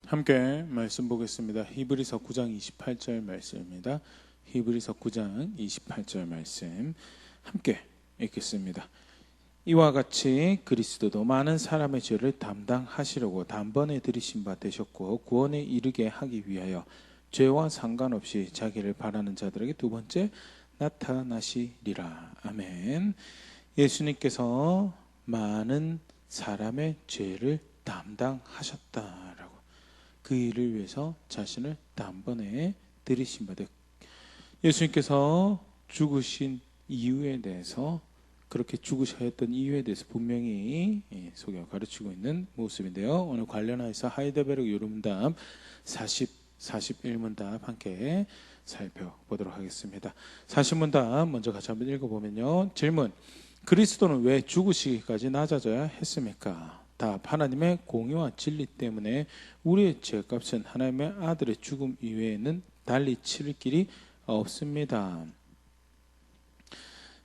함께 말씀 보겠습니다. 히브리서 9장 28절 말씀입니다. 히브리서 9장 28절 말씀 함께 읽겠습니다. 이와 같이 그리스도도 많은 사람의 죄를 담당하시려고 단번에 들이신 바 되셨고 구원에 이르게 하기 위하여 죄와 상관없이 자기를 바라는 자들에게 두 번째 나타나시리라. 아멘. 예수님께서 많은 사람의 죄를 담당하셨다라고, 그 일을 위해서 자신을 단번에 들이신 바 되었고, 예수님께서 죽으신 이유에 대해서, 그렇게 죽으셔야 했던 이유에 대해서 분명히 소개하고 가르치고 있는 모습인데요. 오늘 관련해서 하이델베르그 요름답 41문답 함께 살펴보도록 하겠습니다. 40문답 먼저 같이 한번 읽어보면요. 질문: 그리스도는 왜 죽으시기까지 낮아져야 했습니까? 답: 하나님의 공의와 진리 때문에 우리의 죄값은 하나님의 아들의 죽음 이외에는 달리 치를 길이 없습니다.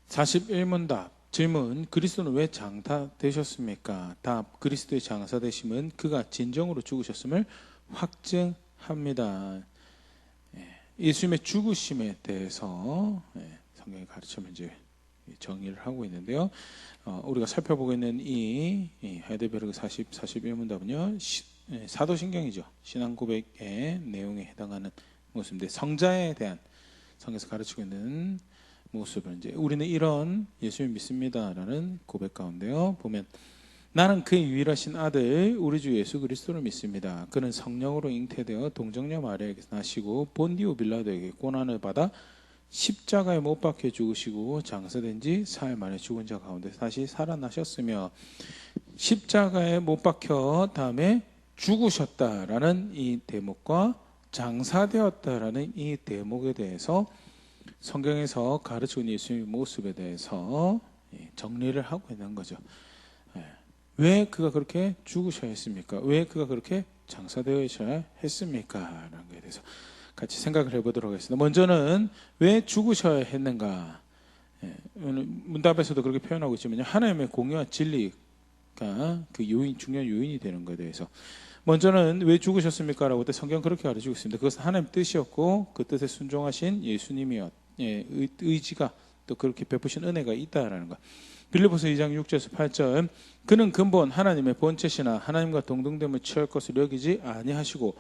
41문답 질문: 그리스도는 왜 장사되셨습니까? 답: 그리스도의 장사되심은 그가 진정으로 죽으셨음을 확증합니다. 예수님의 죽으심에 대해서 성경의 가르침을 이제 정의를 하고 있는데요. 우리가 살펴보고 있는 이 하이델베르그 41문답은요 사도신경이죠. 신앙고백의 내용에 해당하는 모습인데, 성자에 대한 성경에서 가르치고 있는 모습을 이제 우리는 이런 예수님 믿습니다라는 고백 가운데요 보면, 나는 그의 유일하신 아들 우리 주 예수 그리스도를 믿습니다. 그는 성령으로 잉태되어 동정녀 마리아에게서 나시고 본디오 빌라도에게 고난을 받아 십자가에 못 박혀 죽으시고 장사된 지 사흘 만에 죽은 자 가운데 다시 살아나셨으며 십자가에 못 박혀 다음에 죽으셨다라는 이 대목과 장사되었다라는 이 대목에 대해서 성경에서 가르치고 있는 예수님의 모습에 대해서 정리를 하고 있는 거죠. 왜 그가 그렇게 죽으셔야 했습니까? 왜 그가 그렇게 장사되어야 했습니까? 라는 것에 대해서 같이 생각을 해보도록 하겠습니다. 먼저는 왜 죽으셔야 했는가? 문답에서도 그렇게 표현하고 있지만 하나님의 공의와 진리가 그 요인, 중요한 요인이 되는 것에 대해서, 먼저는 왜 죽으셨습니까? 라고 때 성경은 그렇게 가르치고 있습니다. 그것은 하나님 뜻이었고 그 뜻에 순종하신 예수님의 의지가 또 그렇게 베푸신 은혜가 있다라는 것. 빌립보서 2장 6절에서 8절 그는 근본 하나님의 본체시나 하나님과 동등됨을 취할 것을 여기지 아니하시고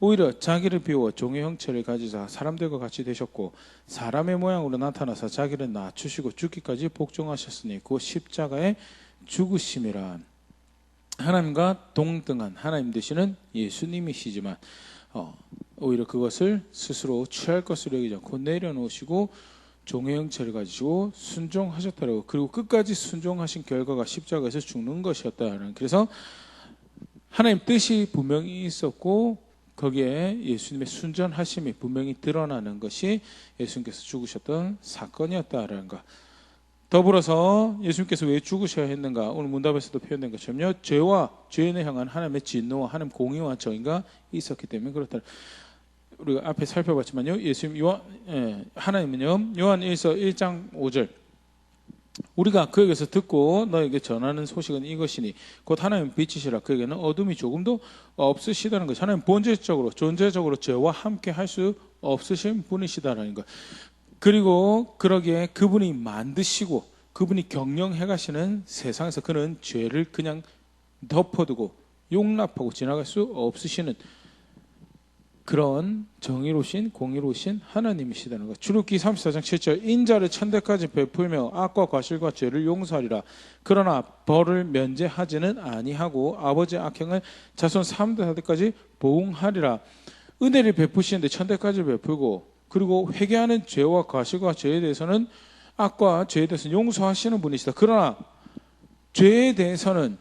오히려 자기를 비워 종의 형체를 가지사 사람들과 같이 되셨고 사람의 모양으로 나타나서 자기를 낮추시고 죽기까지 복종하셨으니 그 십자가에 죽으심이라. 하나님과 동등한 하나님 되시는 예수님이시지만 오히려 그것을 스스로 취할 것을 여기지 않고 내려놓으시고 종의 형체를 가지시고 순종하셨다라고, 그리고 끝까지 순종하신 결과가 십자가에서 죽는 것이었다라는, 그래서 하나님 뜻이 분명히 있었고 거기에 예수님의 순전하심이 분명히 드러나는 것이 예수님께서 죽으셨던 사건이었다라는 것. 더불어서 예수님께서 왜 죽으셔야 했는가? 오늘 문답에서도 표현된 것처럼요, 죄와 죄인을 향한 하나님의 진노와 하나님 공의와 정의가 있었기 때문에 그렇다. 우리가 앞에 살펴봤지만요, 하나님은요, 요한일서 1장 5절 우리가 그에게서 듣고 너에게 전하는 소식은 이것이니 곧 하나님 빛이시라. 그에게는 어둠이 조금도 없으시다는 것. 하나님 본질적으로 존재적으로 죄와 함께 할 수 없으신 분이시다라는 것. 그리고 그러기에 그분이 만드시고 그분이 경영해 가시는 세상에서 그는 죄를 그냥 덮어두고 용납하고 지나갈 수 없으시는 그런 정의로우신 공의로우신 하나님이시다는 것. 출애굽기 34장 7절 인자를 천대까지 베풀며 악과 과실과 죄를 용서하리라. 그러나 벌을 면제하지는 아니하고 아버지의 악행을 자손 3대 4대까지 보응하리라. 은혜를 베푸시는데 천대까지 베풀고, 그리고 회개하는 죄와 과실과 죄에 대해서는, 악과 죄에 대해서는 용서하시는 분이시다. 그러나 죄에 대해서는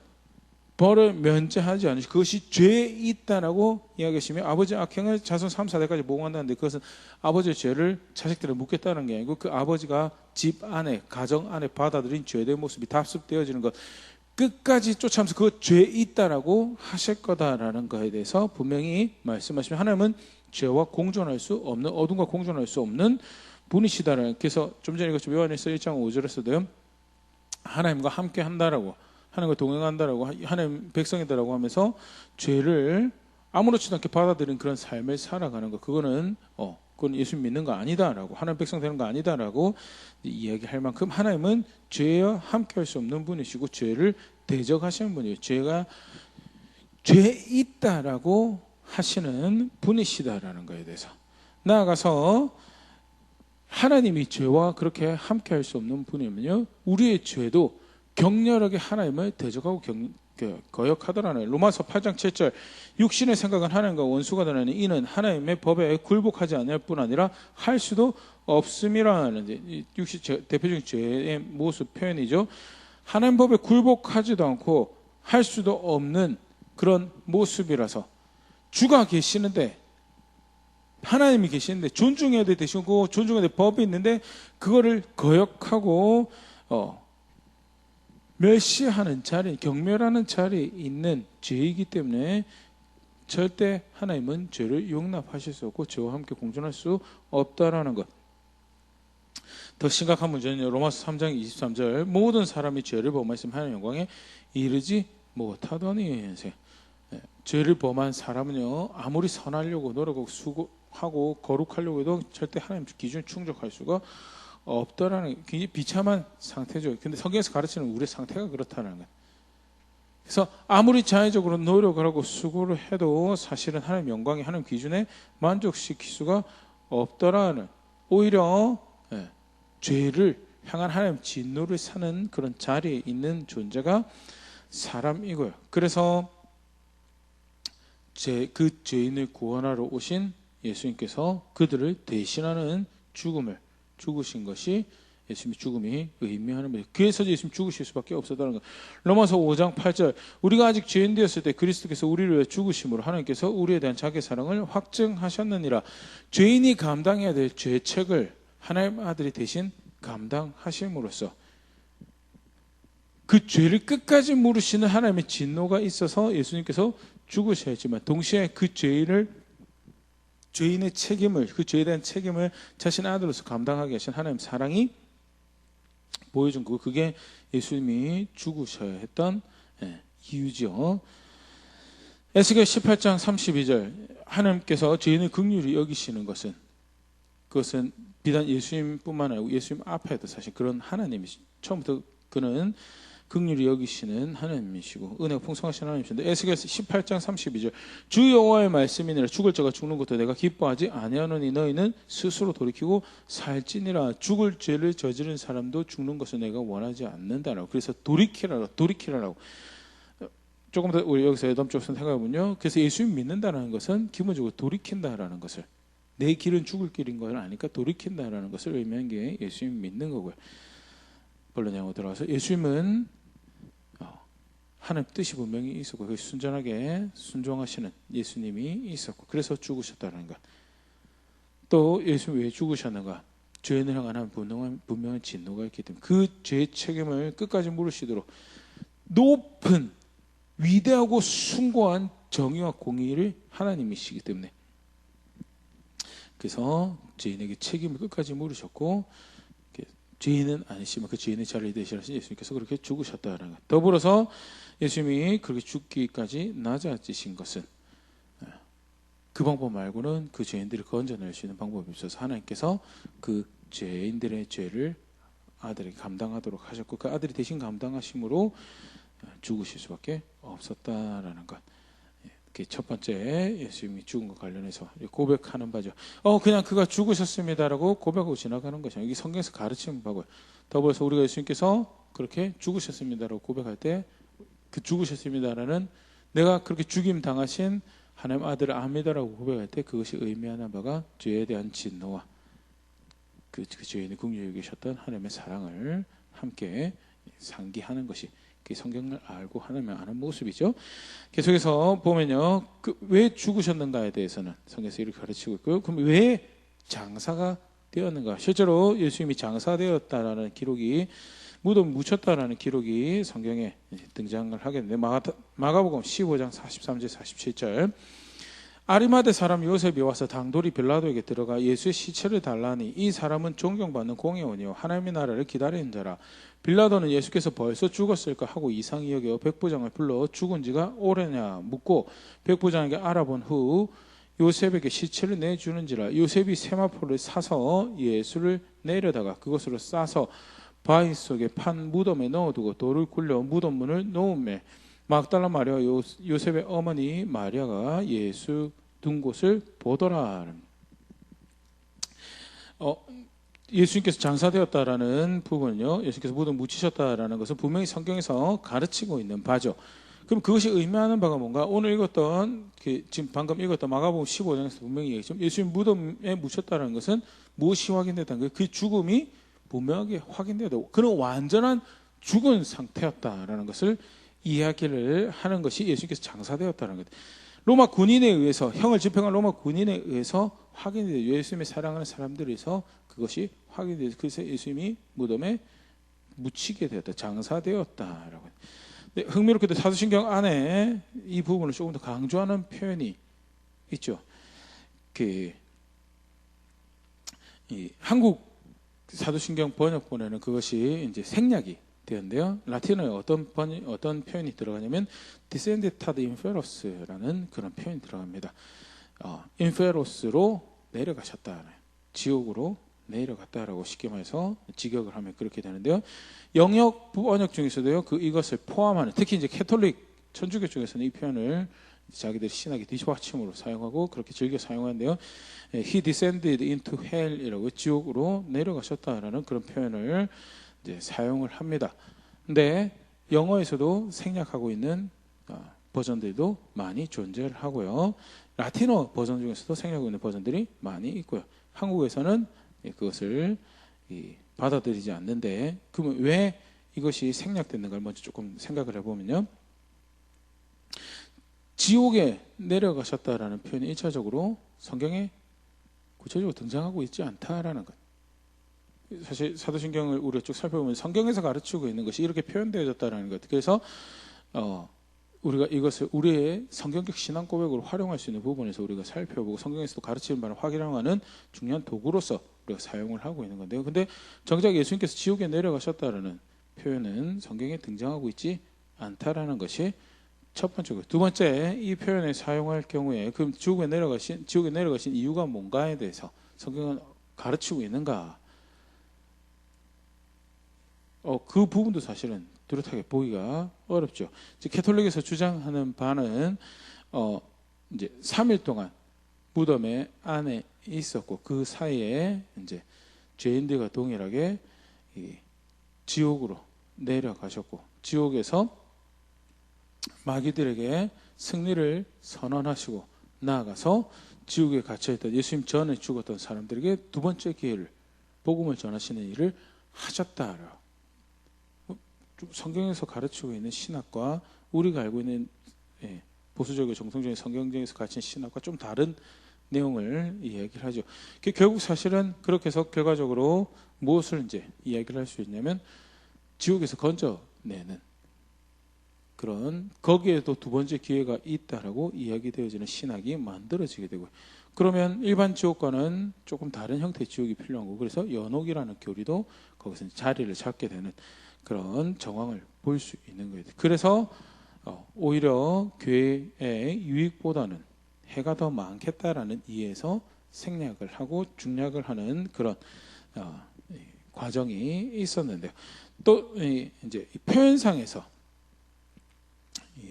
벌을 면제하지 않으시고 그것이 죄에 있다라고 이야기하시며 아버지의 악행을 자손 3, 4대까지 보응한다는데, 그것은 아버지의 죄를 자식들에 묻겠다는 게 아니고 그 아버지가 집 안에, 가정 안에 받아들인 죄된 모습이 답습되어지는 것, 끝까지 쫓아가면서 그 죄에 있다라고 하실 거다라는 것에 대해서 분명히 말씀하시면, 하나님은 죄와 공존할 수 없는, 어둠과 공존할 수 없는 분이시다라는. 그래서 좀 전에 읽었죠. 요한일서 1장 5절에서도요, 하나님과 함께 한다라고, 하나님과 동행한다라고, 하나님 백성이다라고 하면서 죄를 아무렇지도 않게 받아들인 그런 삶을 살아가는 것, 그건 예수 믿는 거 아니다라고, 하나님 백성 되는 거 아니다라고 이야기할 만큼 하나님은 죄와 함께할 수 없는 분이시고 죄를 대적하시는 분이에요. 죄 있다라고 하시는 분이시다라는 거에 대해서 나아가서 하나님이 죄와 그렇게 함께할 수 없는 분이면요, 우리의 죄도 격렬하게 하나님을 대적하고 거역하더라는 거예요. 로마서 8장 7절, 육신의 생각은 하나님과 원수가 되나니 이는 하나님의 법에 굴복하지 않을 뿐 아니라 할 수도 없음이라는, 육신 대표적인 죄의 모습 표현이죠. 하나님 법에 굴복하지도 않고 할 수도 없는 그런 모습이라서, 주가 계시는데, 하나님이 계시는데 존중해야 되시고 존중해야 될 법이 있는데 그거를 거역하고 멸시하는 자리, 경멸하는 자리에 있는 죄이기 때문에 절대 하나님은 죄를 용납하실 수 없고 죄와 함께 공존할 수 없다라는 것. 더 심각한 문제는 로마서 3장 23절, 모든 사람이 죄를 범하였으면 하나님의 영광에 이르지 못하더니, 죄를 범한 사람은요, 아무리 선하려고 노력하고 수고하고 거룩하려고 해도 절대 하나님 기준에 충족할 수가 없다라는, 굉장히 비참한 상태죠. 근데 성경에서 가르치는 우리의 상태가 그렇다는 거예요. 그래서 아무리 자의적으로 노력을 하고 수고를 해도 사실은 하나님 영광이 하나님 기준에 만족시킬 수가 없더라는, 오히려 죄를 향한 하나님 진노를 사는 그런 자리에 있는 존재가 사람이고요. 그래서 그 죄인을 구원하러 오신 예수님께서 그들을 대신하는 죽음을 죽으신 것이 예수님의 죽음이 의미하는 거예요. 그래서 예수님 죽으실 수밖에 없었다는 것. 로마서 5장 8절, 우리가 아직 죄인 되었을 때 그리스도께서 우리를 위해 죽으심으로 하나님께서 우리에 대한 자기의 사랑을 확증하셨느니라. 죄인이 감당해야 될 죄책을 하나님 아들이 대신 감당하심으로써 그 죄를 끝까지 물으시는 하나님의 진노가 있어서 예수님께서 죽으셔야지만, 동시에 그 죄인의 책임을, 그 죄에 대한 책임을 자신의 아들로서 감당하게 하신 하나님의 사랑이 보여준 거, 그게 예수님이 죽으셔야 했던 이유죠. 에스겔 18장 32절, 하나님께서 죄인을 긍휼히 여기시는 것은, 그것은 비단 예수님뿐만 아니고 예수님 앞에도 사실 그런 하나님이시, 처음부터 그는 긍휼히 여기시는 하나님이시고 은혜가 풍성하신 하나님이신데, 에스겔 18장 32절, 주 여호와의 말씀이니라. 죽을 자가 죽는 것도 내가 기뻐하지 아니하노니 너희는 스스로 돌이키고 살지니라. 죽을 죄를 저지른 사람도 죽는 것을 내가 원하지 않는다라고. 그래서 돌이키라라고. 조금 더 우리 여기서 애덤 생각해보면요, 그래서 예수님 믿는다는 것은 기본적으로 돌이킨다라는 것을, 내 길은 죽을 길인 걸 아니까 돌이킨다라는 것을 의미한 게 예수님 믿는 거고요. 본론 영어 들어가서, 예수님은 하나님 뜻이 분명히 있었고 순전하게 순종하시는 예수님이 있었고, 그래서 죽으셨다는 것. 또 예수님이 왜 죽으셨는가? 죄인을 향한 분명한 진노가 있기 때문에 그 죄의 책임을 끝까지 물으시도록 높은 위대하고 숭고한 정의와 공의를 하나님이시기 때문에, 그래서 죄인에게 책임을 끝까지 물으셨고, 죄인은 아니시면 그 죄인의 자리를 대신하신 예수님께서 그렇게 죽으셨다는 것. 더불어서 예수님이 그렇게 죽기까지 낮아지신 것은 그 방법 말고는 그 죄인들을 건져낼 수 있는 방법이 없어서 하나님께서 그 죄인들의 죄를 아들이 감당하도록 하셨고, 그 아들이 대신 감당하심으로 죽으실 수밖에 없었다라는 것. 첫 번째 예수님이 죽은 것 관련해서 고백하는 바죠. 그냥 그가 죽으셨습니다라고 고백하고 지나가는 것이죠. 이게 성경에서 가르치는 바고요. 더불어서 우리가 예수님께서 그렇게 죽으셨습니다라고 고백할 때, 그 죽으셨습니다라는, 내가 그렇게 죽임 당하신 하나님 아들을 압니다라고 고백할 때 그것이 의미하는 바가 죄에 대한 진노와 그 죄인의 긍휼히 여기셨던 하나님의 사랑을 함께 상기하는 것이 성경을 알고 하나님을 아는 모습이죠. 계속해서 보면요, 왜 죽으셨는가에 대해서는 성경에서 이렇게 가르치고 있고요. 그럼 왜 장사가 되었는가? 실제로 예수님이 장사되었다라는 기록이, 무덤 묻혔다라는 기록이 성경에 등장을 하게 되는데, 마가복음 15장 43절 47절, 아리마대 사람 요셉이 와서 당돌이 빌라도에게 들어가 예수의 시체를 달라니 이 사람은 존경받는 공의원이요 하나님의 나라를 기다리는 자라. 빌라도는 예수께서 벌써 죽었을까 하고 이상히 여겨 백부장을 불러 죽은 지가 오래냐 묻고 백부장에게 알아본 후 요셉에게 시체를 내주는지라. 요셉이 세마포를 사서 예수를 내려다가 그것으로 싸서 바위 속에 판 무덤에 넣어두고 돌을 굴려 무덤 문을 놓음에 막달라 마리아 요셉의 어머니 마리아가 예수 둔 곳을 보더라. 예수님께서 장사되었다라는 부분은요, 예수님께서 무덤 묻히셨다라는 것은 분명히 성경에서 가르치고 있는 바죠. 그럼 그것이 의미하는 바가 뭔가? 오늘 읽었던 지금 방금 읽었던 마가복음 15장에서 분명히 얘기했죠. 예수님 무덤에 묻혔다는 것은 무엇이 확인됐다는 거예요? 그 죽음이 분명하게 확인되어야 되고 그런 완전한 죽은 상태였다라는 것을 이야기를 하는 것이 예수님께서 장사되었다는 것. 로마 군인에 의해서 형을 집행한 로마 군인에 의해서 확인이 돼요. 예수님의 사랑하는 사람들에서 그것이 확인돼서 그래서 예수님이 무덤에 묻히게 되었다, 장사되었다라고. 흥미롭게도 사도신경 안에 이 부분을 조금 더 강조하는 표현이 있죠. 이 한국 사도신경 번역본에는 그것이 이제 생략이 되었는데요. 라틴어에 어떤 표현이 들어가냐면 descended ad inferos라는 그런 표현이 들어갑니다. 인페로스로 내려가셨다, 지옥으로 내려갔다라고 쉽게 말해서 직역을 하면 그렇게 되는데요. 영역 번역 중에서도요, 이것을 포함하는, 특히 이제 캐톨릭 천주교 쪽에서는 이 표현을 자기들 신학의 뒷받침으로 사용하고 그렇게 즐겨 사용하는데요. He descended into hell이라고 지옥으로 내려가셨다라는 그런 표현을 이제 사용을 합니다. 근데 영어에서도 생략하고 있는 버전들도 많이 존재를 하고요. 라틴어 버전 중에서도 생략하고 있는 버전들이 많이 있고요. 한국에서는 그것을 받아들이지 않는데, 그러면 왜 이것이 생략됐는가를 먼저 조금 생각을 해보면요. 지옥에 내려가셨다라는 표현이 1차적으로 성경에 구체적으로 등장하고 있지 않다라는 것. 사실 사도신경을 우리가 쭉 살펴보면 성경에서 가르치고 있는 것이 이렇게 표현되어졌다는 것. 그래서 우리가 이것을 우리의 성경적 신앙 고백으로 활용할 수 있는 부분에서 우리가 살펴보고 성경에서도 가르치는 바를 확인하는 중요한 도구로서 우리가 사용을 하고 있는 건데요. 근데 정작 예수님께서 지옥에 내려가셨다라는 표현은 성경에 등장하고 있지 않다라는 것이 첫 번째고, 두 번째, 이 표현을 사용할 경우에 그럼 지옥에 내려가신 이유가 뭔가에 대해서 성경은 가르치고 있는가? 그 부분도 사실은 뚜렷하게 보기가 어렵죠. 이제 캐톨릭에서 주장하는 바는 이제 3일 동안 무덤에 안에 있었고 그 사이에 이제 죄인들과 동일하게 지옥으로 내려가셨고 지옥에서 마귀들에게 승리를 선언하시고 나아가서 지옥에 갇혀있던 예수님 전에 죽었던 사람들에게 두 번째 기회를, 복음을 전하시는 일을 하셨다. 성경에서 가르치고 있는 신학과 우리가 알고 있는 보수적이고 정통적인 성경적에서 가르친 신학과 좀 다른 내용을 이야기를 하죠. 결국 사실은 그렇게 해서 결과적으로 무엇을 이제 이야기를 할 수 있냐면 지옥에서 건져내는 그런, 거기에도 두 번째 기회가 있다라고 이야기되어지는 신학이 만들어지게 되고요. 그러면 일반 지옥과는 조금 다른 형태의 지옥이 필요한 거고, 그래서 연옥이라는 교리도 거기서 자리를 잡게 되는 그런 정황을 볼 수 있는 거예요. 그래서 오히려 교회의 유익보다는 해가 더 많겠다라는 이해에서 생략을 하고 중략을 하는 그런 과정이 있었는데요. 또 이제 표현상에서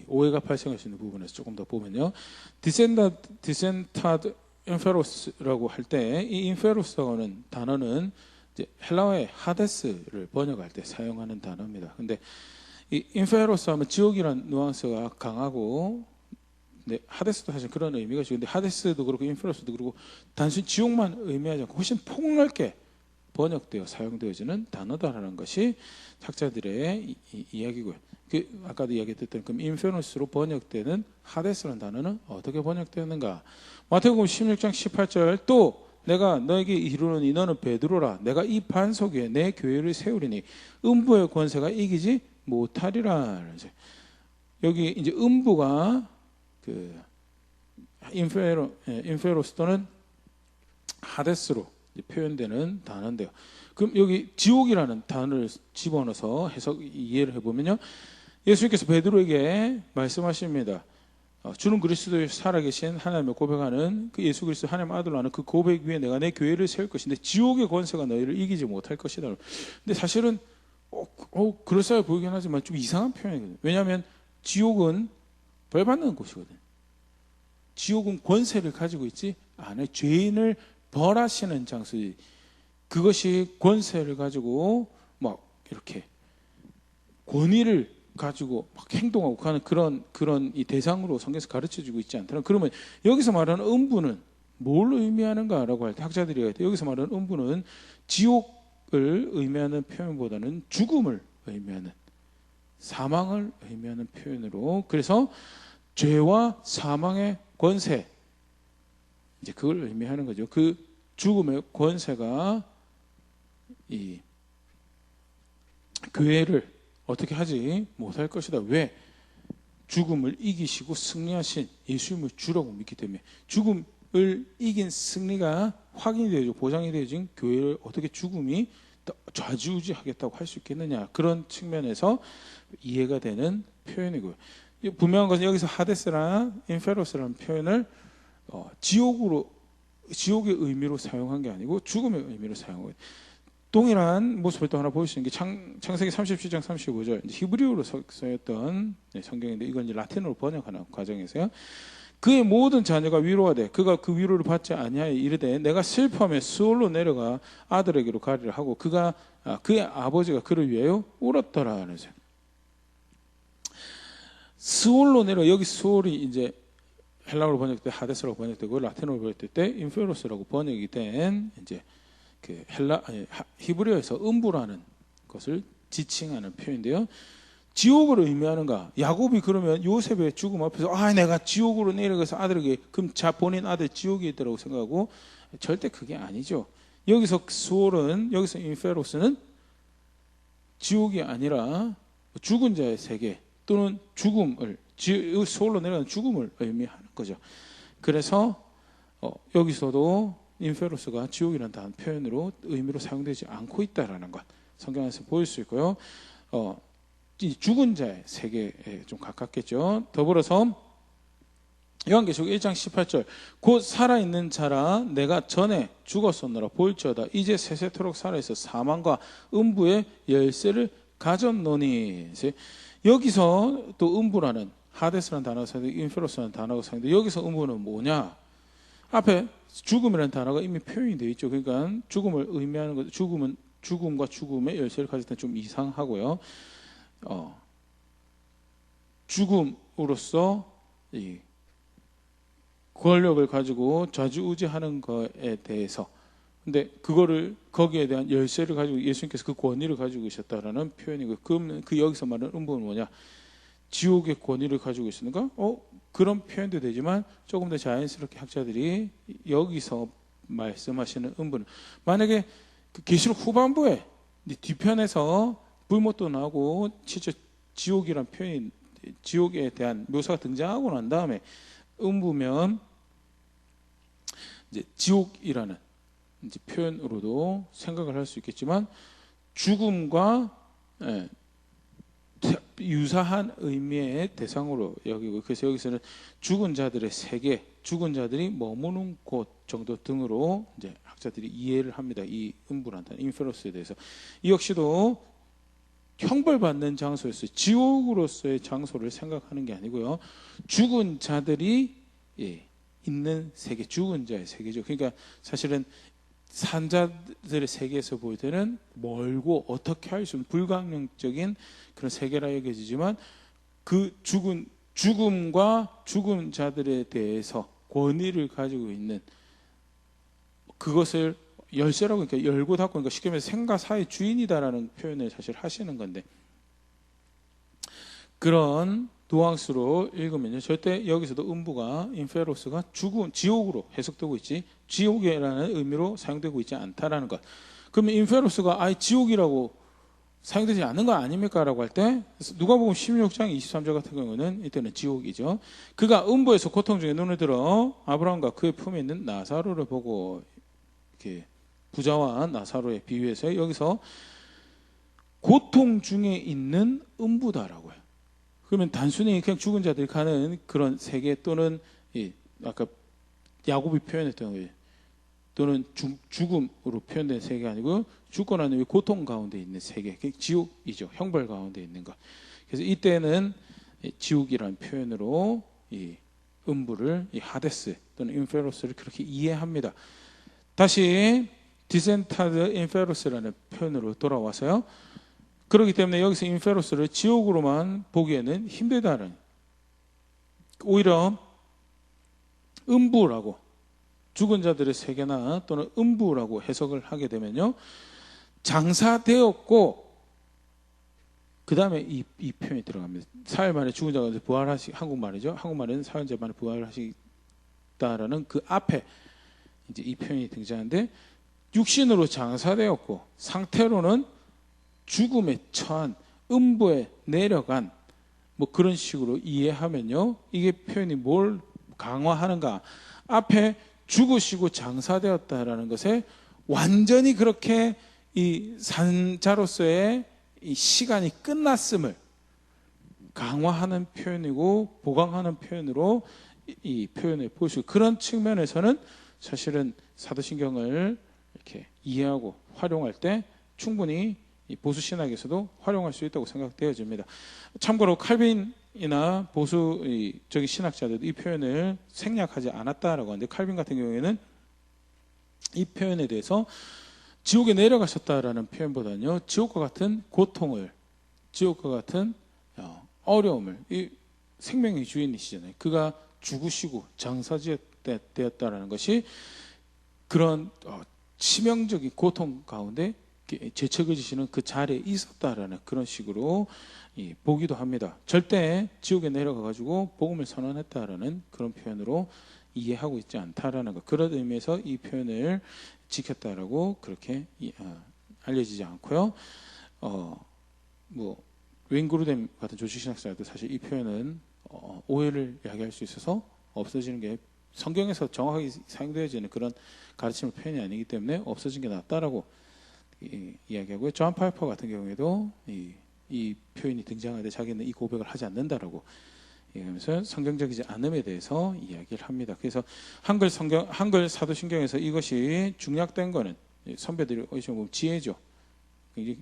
오해가 발생할 수 있는 부분에서 조금 더 보면요. 디센타드 인페로스라고 할 때 이 인페로스라는 단어는 이제 헬라어의 하데스를 번역할 때 사용하는 단어입니다. 근데 이 인페로스 하면 지옥이라는 뉘앙스가 강하고, 네, 하데스도 사실 그런 의미가 있죠. 근데 하데스도 그렇고 인페로스도 그렇고 단순히 지옥만 의미하지 않고 훨씬 폭넓게 번역되어 사용되어지는 단어다라는 것이 학자들의 이야기고요. 아까도 이야기했던 그 인페노스로 번역되는 하데스라는 단어는 어떻게 번역되었는가? 마태복음 16장 18절, 또 내가 너에게 이르노니 너는 베드로라. 내가 이 반석 위에 내 교회를 세우리니 음부의 권세가 이기지 못하리라. 여기 이제 음부가 인페로스 또는 하데스로 표현되는 단어인데요. 그럼 여기 지옥이라는 단어를 집어넣어서 해석 이해를 해보면요, 예수님께서 베드로에게 말씀하십니다. 주는 그리스도의 살아계신 하나님을 고백하는 그 예수 그리스도 하나님 아들로 하는 그 고백 위에 내가 내 교회를 세울 것인데 지옥의 권세가 너희를 이기지 못할 것이다. 근데 사실은 그럴싸해 보이긴 하지만 좀 이상한 표현이거든요. 왜냐하면 지옥은 벌 받는 곳이거든요. 지옥은 권세를 가지고 있지 않아요. 죄인을 벌하시는 장소지. 그것이 권세를 가지고 막 이렇게 권위를 가지고 막 행동하고 하는 그런 이 대상으로 성경에서 가르쳐주고 있지 않다면, 그러면 여기서 말하는 음부는 뭘 의미하는가라고 할 때 학자들이 할 때 여기서 말하는 음부는 지옥을 의미하는 표현보다는 죽음을 의미하는, 사망을 의미하는 표현으로, 그래서 죄와 사망의 권세, 이제 그걸 의미하는 거죠. 그 죽음의 권세가 이 교회를 어떻게 하지 못할 것이다. 왜? 죽음을 이기시고 승리하신 예수님을 주라고 믿기 때문에. 죽음을 이긴 승리가 확인이 되어지고 보장이 되어진 교회를 어떻게 죽음이 좌지우지하겠다고 할 수 있겠느냐, 그런 측면에서 이해가 되는 표현이고요. 분명한 것은 여기서 하데스랑 인페로스라는 표현을 지옥의 의미로 사용한 게 아니고 죽음의 의미로 사용한 거예요. 동일한 모습을 또 하나 보일 수 있는 게 창세기 37장 35절 히브리어로 쓰였던 성경인데, 이건 이제 라틴어로 번역하는 과정에서요. 그의 모든 자녀가 위로하되 그가 그 위로를 받지 아니하여 이르되 내가 슬퍼하며 수월로 내려가 아들에게로 가리라 하고 그의 아버지가 그를 위하여 울었더라 하면서, 수월로 내려, 여기 수월이 이제 헬라어로 번역될 때 하데스라고 번역되고 라틴어로 번역될 때 인페로스라고 번역이 된 이제 그 히브리어에서 음부라는 것을 지칭하는 표현인데요. 지옥을 의미하는가? 야곱이 그러면 요셉의 죽음 앞에서 내가 지옥으로 내려가서 아들에게, 그럼 본인 아들 지옥에 있다고 생각하고, 절대 그게 아니죠. 여기서 수월은, 여기서 인페로스는 지옥이 아니라 죽은 자의 세계 또는 죽음을, 수월로 내려가는 죽음을 의미하는 거죠. 그래서 여기서도 인페로스가 지옥이라는 단어 표현으로 의미로 사용되지 않고 있다라는 것, 성경에서 보일 수 있고요. 이 죽은 자의 세계에 좀 가깝겠죠. 더불어서 요한계시록 1장 18절 곧 살아있는 자라 내가 전에 죽었었노라 볼지어다 이제 세세토록 살아있어 사망과 음부의 열쇠를 가졌노니. 여기서 또 음부라는 하데스라는 단어가 사용되고 인페로스라는 단어가 사용되고, 여기서 음부는 뭐냐? 앞에 죽음이라는 단어가 이미 표현이 되어 있죠. 그러니까 죽음을 의미하는 것, 죽음과 죽음의 열쇠를 가질 때는 좀 이상하고요. 죽음으로써 이 권력을 가지고 좌지우지하는 것에 대해서, 근데 거기에 대한 열쇠를 가지고 예수님께서 그 권위를 가지고 계셨다라는 표현이고요. 그러면 여기서 말하는 음부는 뭐냐? 지옥의 권위를 가지고 있으니까 그런 표현도 되지만, 조금 더 자연스럽게 학자들이 여기서 말씀하시는 음부는, 만약에 그 계시록 후반부에 뒤편에서 불못도 나고 진짜 지옥이란 표현이, 지옥에 대한 묘사가 등장하고 난 다음에 음부면 이제 지옥이라는 이제 표현으로도 생각을 할 수 있겠지만, 죽음과 유사한 의미의 대상으로 여기고, 그래서 여기서는 죽은 자들의 세계, 죽은 자들이 머무는 곳 정도 등으로 이제 학자들이 이해를 합니다. 이 음부란 단어, 인페로스에 대해서. 이 역시도 형벌받는 장소였어요. 지옥으로서의 장소를 생각하는 게 아니고요. 죽은 자들이 있는 세계, 죽은 자의 세계죠. 그러니까 사실은 산자들의 세계에서 볼 때는 멀고 어떻게 할 수 없는 불가능적인 그런 세계라 여겨지지만, 그 죽음과 죽은 자들에 대해서 권위를 가지고 있는 그것을 열쇠라고, 그러니까 열고 닫고, 그러니까 쉽게 말해서 생과 사의 주인이다라는 표현을 사실 하시는 건데, 그런 뉘앙스로 읽으면요, 절대 여기서도 음부가, 인페로스가 지옥으로 해석되고 있지 지옥이라는 의미로 사용되고 있지 않다라는 것. 그러면 인페로스가 아예 지옥이라고 사용되지 않는 거 아닙니까? 라고 할 때 누가복음 16장 23절 같은 경우는 이때는 지옥이죠. 그가 음부에서 고통 중에 눈을 들어 아브라함과 그의 품에 있는 나사로를 보고, 이렇게 부자와 나사로의 비유해서 여기서 고통 중에 있는 음부다라고 해요. 그러면 단순히 그냥 죽은 자들이 가는 그런 세계, 또는 아까 야곱이 표현했던 거예요. 또는 죽음으로 표현된 세계가 아니고 죽고 난 후에 고통 가운데 있는 세계, 지옥이죠. 형벌 가운데 있는 것. 그래서 이때는 지옥이라는 표현으로 이 음부를, 이 하데스 또는 인페로스를 그렇게 이해합니다. 다시 디센타드 인페로스라는 표현으로 돌아와서요. 그렇기 때문에 여기서 인페로스를 지옥으로만 보기에는 힘들다는, 오히려 음부라고, 죽은 자들의 세계나 또는 음부라고 해석을 하게 되면요, 장사되었고 그 다음에 이 표현이 들어갑니다. 사흘 만에 죽은 자가 한국말이죠. 한국말은 사흘째 만에 부활하시다라는 그 앞에 이제 이 표현이 등장하는데, 육신으로 장사되었고 상태로는 죽음에 처한, 음부에 내려간, 뭐 그런 식으로 이해하면요, 이게 표현이 뭘 강화하는가? 앞에 죽으시고 장사되었다라는 것에 완전히 그렇게 이 산자로서의 이 시간이 끝났음을 강화하는 표현이고 보강하는 표현으로 이 표현을 볼 수 있고, 그런 측면에서는 사실은 사도신경을 이렇게 이해하고 활용할 때 충분히 이 보수 신학에서도 활용할 수 있다고 생각되어집니다. 참고로 칼빈이나 보수적인 신학자들도 이 표현을 생략하지 않았다라고 하는데, 칼빈 같은 경우에는 이 표현에 대해서 지옥에 내려가셨다라는 표현보다는요, 지옥과 같은 고통을, 지옥과 같은 어려움을, 이 생명의 주인이시잖아요. 그가 죽으시고 장사되었다라는 것이 그런 치명적인 고통 가운데 죄책을 지시는 그 자리에 있었다라는 그런 식으로 보기도 합니다. 절대 지옥에 내려가가지고 복음을 선언했다라는 그런 표현으로 이해하고 있지 않다라는 것. 그런 의미에서 이 표현을 지켰다라고 그렇게 알려지지 않고요. 뭐 웨인그루뎀 같은 조직신학자도 사실 이 표현은 오해를 야기할 수 있어서 없어지는 게, 성경에서 정확하게 사용되어지는 그런 가르침의 표현이 아니기 때문에 없어진 게 낫다라고 이야기하고요. 존 파이퍼 같은 경우에도 이 표현이 등장할 때 자기는 이 고백을 하지 않는다라고 얘기하면서 성경적이지 않음에 대해서 이야기를 합니다. 그래서 한글 사도신경에서 이것이 중약된 거는 선배들이 어디서 보면 지혜죠.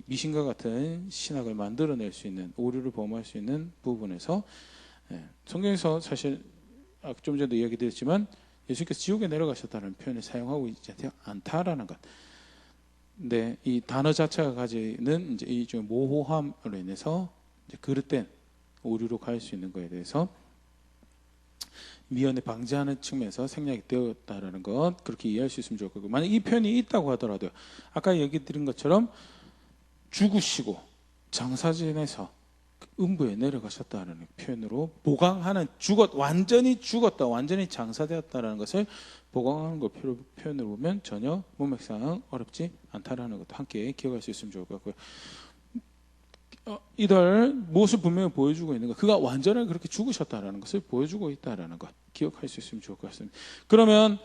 미신과 같은 신학을 만들어낼 수 있는, 오류를 범할 수 있는 부분에서 성경에서 사실 좀 전에도 이야기 드렸지만 예수님께서 지옥에 내려가셨다는 표현을 사용하고 있지 않다라는 것. 근데 이 단어 자체가 가지는 이제 일종의 모호함으로 인해서 이제 그릇된 오류로 갈 수 있는 것에 대해서 미연에 방지하는 측면에서 생략이 되었다라는 것, 그렇게 이해할 수 있으면 좋을 거고, 만약 이 표현이 있다고 하더라도요, 아까 얘기 드린 것처럼 죽으시고 장사진에서 음부에 내려가셨다는 표현으로 보강하는, 완전히 죽었다, 완전히 장사되었다라는 것을 보강하는 것 표현으로 보면 전혀 문맥상 어렵지 않다라는 것도 함께 기억할 수 있으면 좋을 것 같고요. 이들 무엇을 분명히 보여주고 있는 것, 그가 완전하게 그렇게 죽으셨다라는 것을 보여주고 있다라는 것 기억할 수 있으면 좋을 것 같습니다. 그러면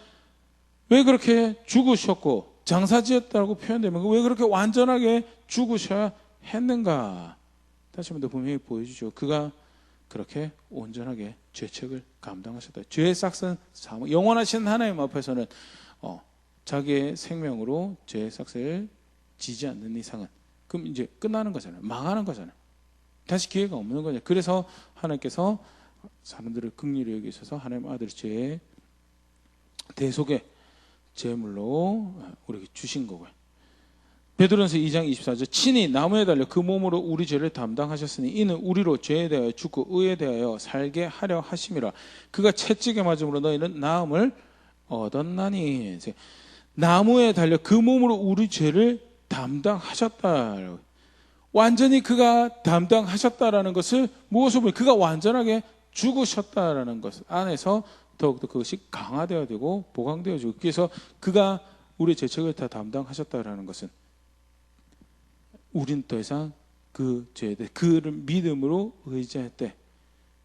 왜 그렇게 죽으셨고 장사지었다고 표현되면 왜 그렇게 완전하게 죽으셔야 했는가? 다시 한번 더 분명히 보여주죠. 그가 그렇게 온전하게 죄책을 감당하셨다. 죄의 삭은 사망. 영원하신 하나님 앞에서는 자기의 생명으로 죄의 삭을 지지 않는 이상은 그럼 이제 끝나는 거잖아요. 망하는 거잖아요. 다시 기회가 없는 거죠. 그래서 하나님께서 사람들을 긍휼히 여기셔서 하나님 아들의 죄의 대속의 제물로 우리에게 주신 거고요. 베드로전서 2장 24절, 친히 나무에 달려 그 몸으로 우리 죄를 담당하셨으니 이는 우리로 죄에 대하여 죽고 의에 대하여 살게 하려 하심이라. 그가 채찍에 맞음으로 너희는 나음을 얻었나니. 나무에 달려 그 몸으로 우리 죄를 담당하셨다. 완전히 그가 담당하셨다라는 것을 무엇을 보면 그가 완전하게 죽으셨다라는 것 안에서 더욱더 그것이 강화되어야 되고 보강되어지고, 그래서 그가 우리의 죄책을 다 담당하셨다라는 것은 우린 더 이상 그 죄에 대해 그를 믿음으로 의지할 때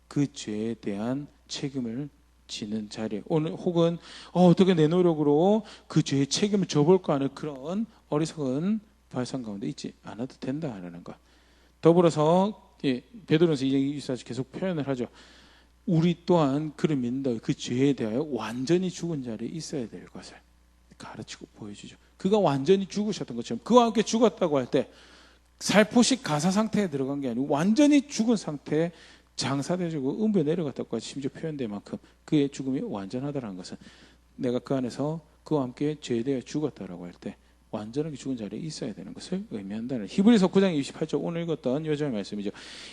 그 죄에 대한 책임을 지는 자리에 오늘 혹은 어떻게 내 노력으로 그 죄의 책임을 져볼까 하는 그런 어리석은 발상 가운데 있지 않아도 된다라는 것. 더불어서 베드로전서 2장 24절 계속 표현을 하죠. 우리 또한 그를 믿는다. 그 죄에 대하여 완전히 죽은 자리에 있어야 될 것을 가르치고 보여주죠. 그가 완전히 죽으셨던 것처럼 그와 함께 죽었다고 할 때 살포시 가사 상태에 들어간 게 아니고 완전히 죽은 상태에 장사되고 음부에 내려갔다고 심지어 표현될 만큼 그의 죽음이 완전하다는 것은 내가 그 안에서 그와 함께 죄에 대해 죽었다라고 할 때 완전하게 죽은 자리에 있어야 되는 것을 의미한다는 히브리서 9장 28절 오늘 읽었던 요즘의 말씀이죠.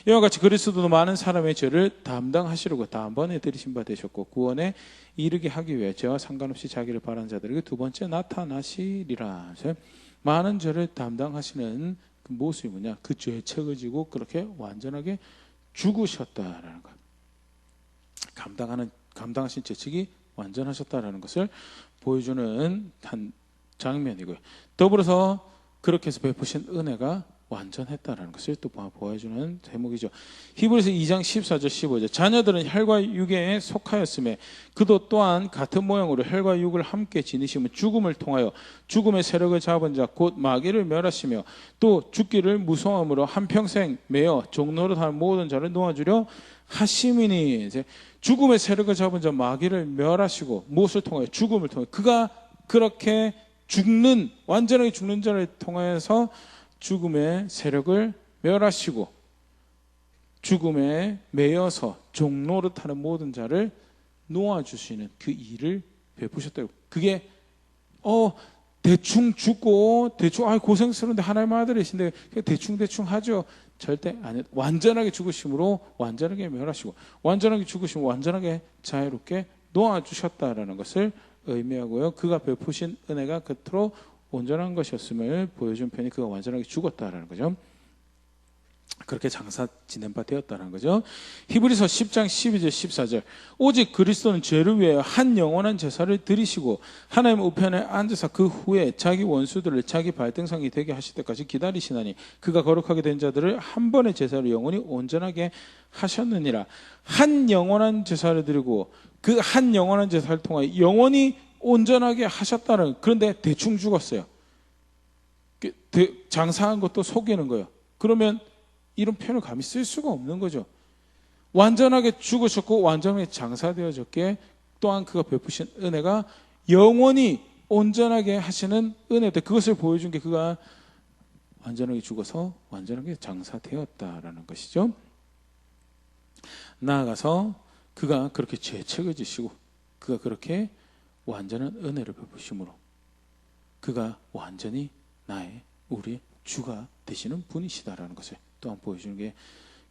이와 같이 그리스도도 많은 사람의 죄를 담당하시려고 다음번에 들이신 바 되셨고 구원에 이르게 하기 위해 죄와 상관없이 자기를 바라는 자들에게 두 번째 나타나시리라. 많은 죄를 담당하시는 그 모습이 뭐냐? 그 죄의 책을 지고 그렇게 완전하게 죽으셨다라는 것. 감당하신 죄책이 완전하셨다라는 것을 보여주는 한 장면이고요. 더불어서 그렇게 해서 베푸신 은혜가 완전했다라는 것을 또 보여주는 제목이죠. 히브리서 2장 14절 15절 자녀들은 혈과 육에 속하였음에 그도 또한 같은 모양으로 혈과 육을 함께 지니시면 죽음을 통하여 죽음의 세력을 잡은 자 곧 마귀를 멸하시며 또 죽기를 무서움으로 한평생 매어 종노릇하는 모든 자를 놓아주려 하심이니. 이제 죽음의 세력을 잡은 자 마귀를 멸하시고 무엇을 통하여 죽음을 통하여 그가 그렇게 완전하게 죽는 자를 통하여서 죽음의 세력을 멸하시고 죽음에 매여서 종노릇하는 모든 자를 놓아주시는 그 일을 베푸셨다고. 그게 대충 죽고 대충 고생스러운데 하나님의 아들이신데 대충 하죠. 절대 아니에요. 완전하게 죽으심으로 완전하게 멸하시고 완전하게 죽으심으로 완전하게 자유롭게 놓아주셨다라는 것을 의미하고요. 그가 베푸신 은혜가 겉으로 온전한 것이었음을 보여준 편이 그가 완전하게 죽었다라는 거죠. 그렇게 장사 지낸 바 되었다는 거죠. 히브리서 10장 12절 14절 오직 그리스도는 죄를 위하여 한 영원한 제사를 드리시고 하나님 우편에 앉으사 그 후에 자기 원수들을 자기 발등상이 되게 하실 때까지 기다리시나니 그가 거룩하게 된 자들을 한 번의 제사로 영원히 온전하게 하셨느니라. 한 영원한 제사를 드리고 그 한 영원한 제사를 통하여 영원히 온전하게 하셨다는. 그런데 대충 죽었어요. 장사한 것도 속이는 거예요. 그러면 이런 표현을 감히 쓸 수가 없는 거죠. 완전하게 죽으셨고 완전하게 장사되어졌기에 또한 그가 베푸신 은혜가 영원히 온전하게 하시는 은혜인데 그것을 보여준 게 그가 완전하게 죽어서 완전하게 장사되었다라는 것이죠. 나아가서 그가 그렇게 죄책을 지시고 그가 그렇게 완전한 은혜를 베푸심으로 그가 완전히 우리의 주가 되시는 분이시다라는 것을 또한 보여주는 게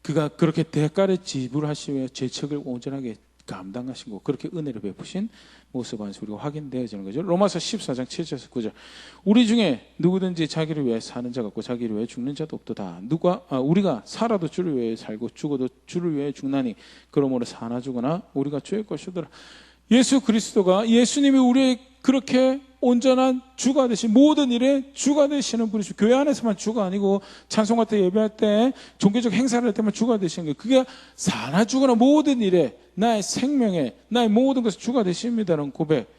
그가 그렇게 대가를 지불하시며 죄책을 온전하게 감당하신 거 그렇게 은혜를 베푸신 모습 안에서 우리가 확인되어지는 거죠. 로마서 14장 7절에서 9절 우리 중에 누구든지 자기를 위해 사는 자가 없고 자기를 위해 죽는 자도 없도다. 우리가 살아도 주를 위해 살고 죽어도 주를 위해 죽나니 그러므로 사나 죽으나 우리가 주의 것이더라. 예수 그리스도가 예수님이 우리의 그렇게 온전한 주가 되신 모든 일에 주가 되시는 분이시고 교회 안에서만 주가 아니고 찬송할 때 예배할 때 종교적 행사를 할 때만 주가 되시는 거예요. 그게 사나 죽으나 모든 일에 나의 생명에 나의 모든 것을 주가 되십니다라는 고백.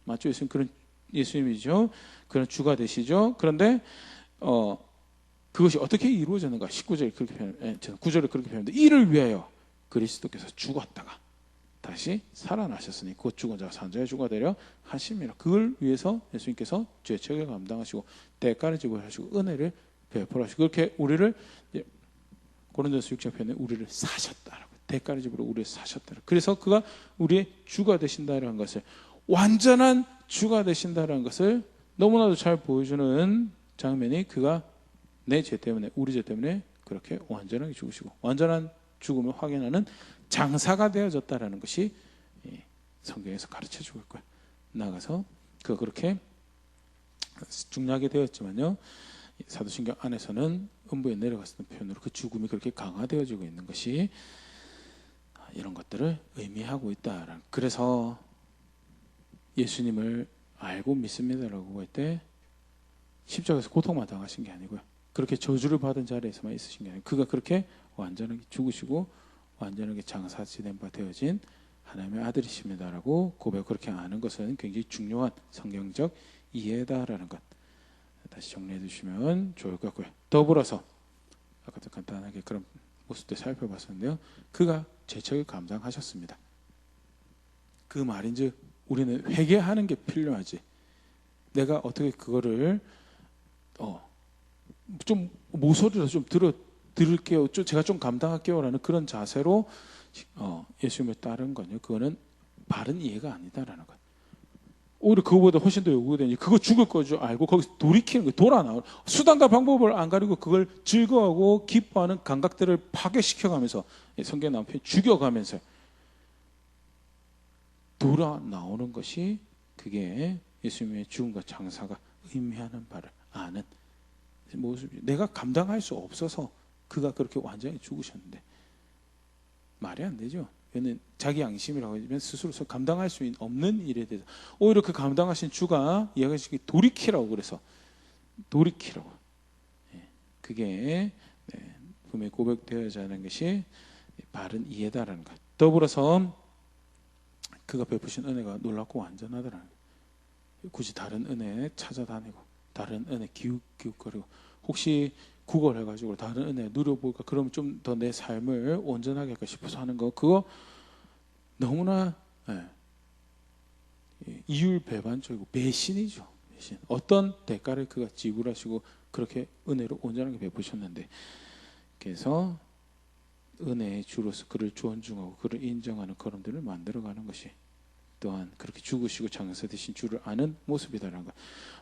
맞죠? 예수님 그런 예수님이죠. 그런 주가 되시죠. 그런데 그것이 어떻게 이루어졌는가? 19절에 그렇게 표현, 9절에 그렇게 표현합니다. 이를 위하여 그리스도께서 죽었다가 다시 살아나셨으니 곧 죽은 자가 산 자의 주가 되려 하심이라. 그걸 위해서 예수님께서 죄책을 감당하시고 대가를 지불하시고 은혜를 베풀으시고 그렇게 우리를 고린도서 6장 편에 우리를 사셨다라고 대가를 지불로 우리를 사셨다라고. 그래서 그가 우리의 주가 되신다라는 것을 완전한 주가 되신다라는 것을 너무나도 잘 보여주는 장면이 그가 내 죄 때문에 우리 죄 때문에 그렇게 완전하게 죽으시고 완전한 죽음을 확인하는 장사가 되어졌다라는 것이 성경에서 가르쳐주고 있고요. 나아가서 그가 그렇게 중요하게 되었지만요. 사도신경 안에서는 음부에 내려갔던 표현으로 그 죽음이 그렇게 강화되어지고 있는 것이 이런 것들을 의미하고 있다. 그래서 예수님을 알고 믿습니다라고 할 때 십자가에서 고통만 당하신 게 아니고요. 그렇게 저주를 받은 자리에서만 있으신 게 아니라 그가 그렇게 완전하게 죽으시고 완전하게 장사지된 바 되어진 하나님의 아들이십니다라고 고백 그렇게 아는 것은 굉장히 중요한 성경적 이해다라는 것 다시 정리해 주시면 좋을 것 같고요. 더불어서 아까도 간단하게 그런 모습도 살펴봤었는데요. 그가 죄책을 감당하셨습니다. 그 말인즉 우리는 회개하는 게 필요하지. 내가 어떻게 그거를 좀 모서리로 좀 들을게요. 제가 좀 감당할게요라는 그런 자세로 예수님을 따른 거요. 그거는 바른 이해가 아니다라는 거예요. 오히려 그거보다 훨씬 더 요구되니 그거 죽을 거 줄 알고 거기서 돌이키는 거예요. 돌아 나오는 수단과 방법을 안 가리고 그걸 즐거워하고 기뻐하는 감각들을 파괴시켜가면서 성경 나온 표현 죽여가면서 돌아 나오는 것이 그게 예수님의 죽음과 장사가 의미하는 바를 아는 모습이죠. 내가 감당할 수 없어서 그가 그렇게 완전히 죽으셨는데 말이 안 되죠. 얘는 자기 양심이라고 하면 스스로서 감당할 수 없는 일에 대해서 오히려 그 감당하신 주가 이야기하시기 돌이키라고 그래서 돌이키라고 그게 분명히 고백되어야 하는 것이 바른 이해다라는 것. 더불어서 그가 베푸신 은혜가 놀랍고 완전하더라는 거예요. 굳이 다른 은혜 찾아다니고 다른 은혜 기웃기웃거리고 혹시 구걸해가지고 다른 은혜 누려볼까 그러면 좀 더 내 삶을 온전하게 할까 싶어서 하는 거 그거 너무나 이율배반적이고 배신이죠. 배신. 어떤 대가를 그가 지불하시고 그렇게 은혜로 온전하게 베푸셨는데 그래서 은혜의 주로서 그를 존중하고 그를 인정하는 걸음들을 만들어가는 것이 또한 그렇게 죽으시고 장사되신 주를 아는 모습이다라는 것.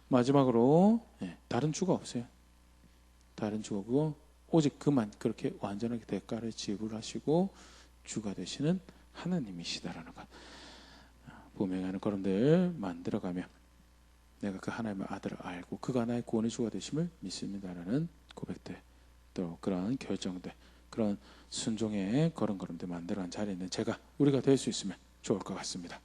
마지막으로 다른 주가 없어요. 다른 주가 없고 오직 그만 그렇게 완전하게 대가를 지불하시고 주가 되시는 하나님이시다라는 것. 분명하는 걸음들 만들어가며 내가 그 하나님의 아들을 알고 그가 나의 구원의 주가 되심을 믿습니다라는 고백들 또 그런 결정들 그런 순종의 걸음들 만들어간 자리에 있는 우리가 될 수 있으면 좋을 것 같습니다.